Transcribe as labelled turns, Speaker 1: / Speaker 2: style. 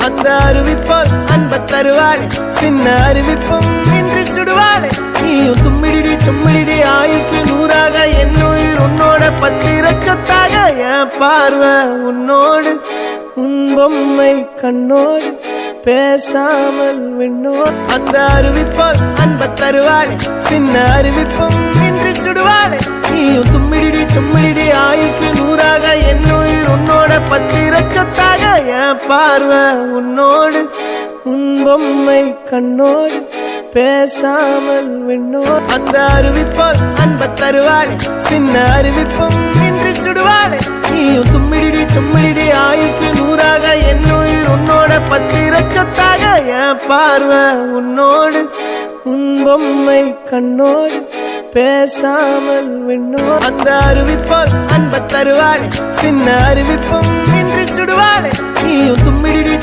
Speaker 1: அந்த அறிவிப்போல் அன்ப தருவாளே சின்ன அறிவிப்பும் இன்றி சுடுவாளே நீயும் தும்மிடி தும்மிடி ஆயுசு நூறாக என் உயிர் உன்னோட பத்திர சொத்தாக என் பார்வை உன்னோடு உன் பொம்மை கண்ணோடு பேசாமல் விண்ணோடு அந்த அறிவிப்போல் அன்ப தருவாளே சின்ன அறிவிப்பும் இன்றி சுடுவாளே நீயும் தும்மிடி தும்மிடி ஆயுசு நூறாக என் உயிர் உன்னோட பத்திர சொத்தாக என் பார்வை உன்னோடு உன் பொம்மை கண்ணோடு பேசாமல் விண்ணோடு அந்த அறிவிப்போல் அன்ப தருவாளே சின்ன அறிவிப்பும் இன்றி சுடுவாளே நீயும் தும்மிடி தும்மிடி ஆயுசு நூறாக என் உயிர் உன்னோட பத்திர சொத்தாக என் பார்வை உன்னோடு உன் பொம்மை கண்ணோடு பேசாமல் விண்ணோடு அந்த அறிவிப்போல் அன்ப தருவாளே சின்ன அறிவிப்பும் இன்றி சுடுவாளே நீயும் தும்மிடி